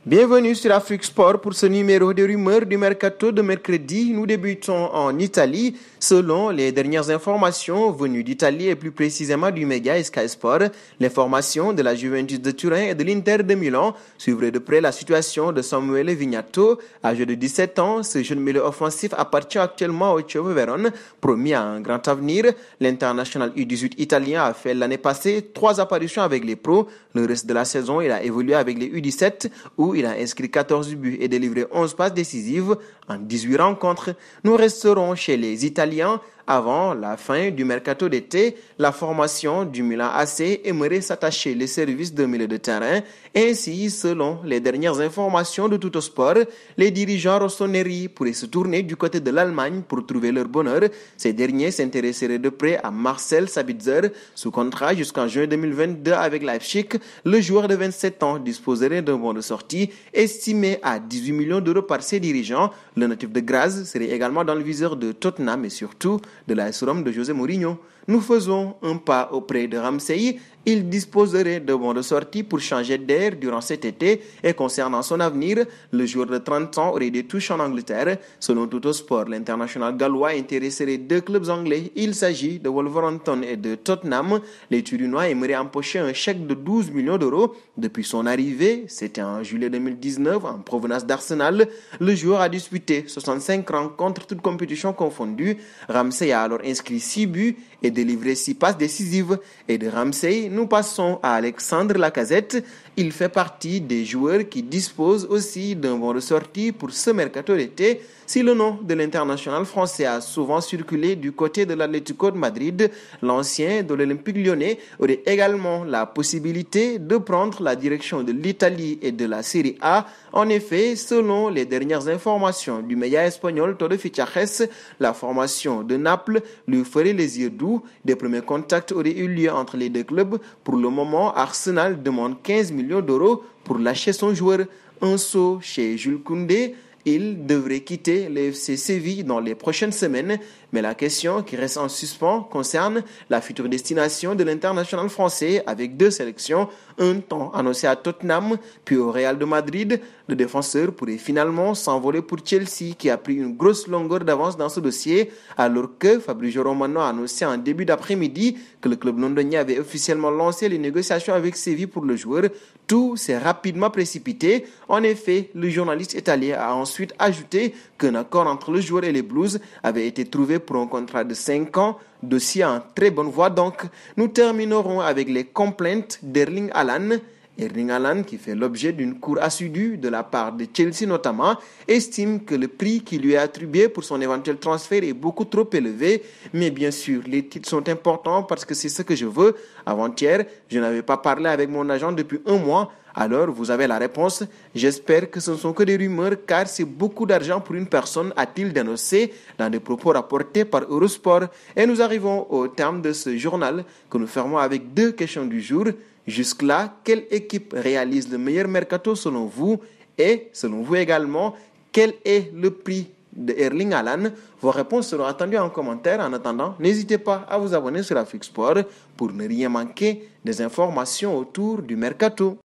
Bienvenue sur Afrique Sport pour ce numéro de rumeurs du mercato de mercredi. Nous débutons en Italie. Selon les dernières informations venues d'Italie et plus précisément du média Sky Sport, l'information de la Juventus de Turin et de l'Inter de Milan suivrait de près la situation de Samuele Vignato. Âgé de 17 ans, ce jeune milieu offensif appartient actuellement au Chievo Vérone, promis à un grand avenir. L'international U18 italien a fait l'année passée 3 apparitions avec les pros. Le reste de la saison, il a évolué avec les U17 où il a inscrit 14 buts et délivré 11 passes décisives en 18 rencontres. Nous resterons chez les Italiens. Avant la fin du mercato d'été, la formation du Milan AC aimerait s'attacher les services de milieu de terrain. Ainsi, selon les dernières informations de Tuttosport, les dirigeants rossoneri pourraient se tourner du côté de l'Allemagne pour trouver leur bonheur. Ces derniers s'intéresseraient de près à Marcel Sabitzer, sous contrat jusqu'en juin 2022 avec Leipzig. Le joueur de 27 ans disposerait d'un bon de sortie estimé à 18 millions d'euros par ses dirigeants. Le natif de Graz serait également dans le viseur de Tottenham et surtout de l'AS Rome de José Mourinho. Nous faisons un pas auprès de Ramsey. Il disposerait de bons de sortie pour changer d'air durant cet été et concernant son avenir, le joueur de 30 ans aurait des touches en Angleterre. Selon Tuttosport, l'international gallois intéresserait 2 clubs anglais. Il s'agit de Wolverhampton et de Tottenham. Les Turinois aimeraient empocher un chèque de 12 millions d'euros. Depuis son arrivée, c'était en juillet 2019, en provenance d'Arsenal, le joueur a disputé 65 rencontres, toutes compétitions confondues. Ramsey a alors inscrit 6 buts et délivré 6 passes décisives. Et de Ramsey, nous passons à Alexandre Lacazette. Il fait partie des joueurs qui disposent aussi d'un bon ressorti pour ce mercato d'été. Si le nom de l'international français a souvent circulé du côté de l'Atlético de Madrid, l'ancien de l'Olympique lyonnais aurait également la possibilité de prendre la direction de l'Italie et de la Serie A. En effet, selon les dernières informations du média espagnol Todo Fichajes, la formation de Naples lui ferait les yeux doux. Des premiers contacts auraient eu lieu entre les deux clubs. Pour le moment, Arsenal demande 15 millions d'euros pour lâcher son joueur. Un saut chez Jules Koundé. Il devrait quitter le FC Séville dans les prochaines semaines, mais la question qui reste en suspens concerne la future destination de l'international français avec 2 sélections, un temps annoncé à Tottenham puis au Real de Madrid. Le défenseur pourrait finalement s'envoler pour Chelsea qui a pris une grosse longueur d'avance dans ce dossier alors que Fabrizio Romano a annoncé en début d'après-midi que le club londonien avait officiellement lancé les négociations avec Séville pour le joueur. Tout s'est rapidement précipité. En effet, le journaliste italien a ensuite ajouté qu'un accord entre le joueur et les Blues avait été trouvé pour un contrat de 5 ans, dossier en très bonne voie donc. Nous terminerons avec les complaintes d'Erling Haaland. Erling Haaland, qui fait l'objet d'une cour assidue de la part de Chelsea notamment, estime que le prix qui lui est attribué pour son éventuel transfert est beaucoup trop élevé. Mais bien sûr, les titres sont importants parce que c'est ce que je veux. Avant-hier, je n'avais pas parlé avec mon agent depuis 1 mois. Alors, vous avez la réponse. J'espère que ce ne sont que des rumeurs car c'est beaucoup d'argent pour une personne, a-t-il dénoncé dans des propos rapportés par Eurosport. Et nous arrivons au terme de ce journal que nous fermons avec 2 questions du jour. Jusque-là, quelle équipe réalise le meilleur mercato selon vous? Et selon vous également, quel est le prix de Erling Haaland? Vos réponses seront attendues en commentaire. En attendant, n'hésitez pas à vous abonner sur Afrique Sport pour ne rien manquer des informations autour du mercato.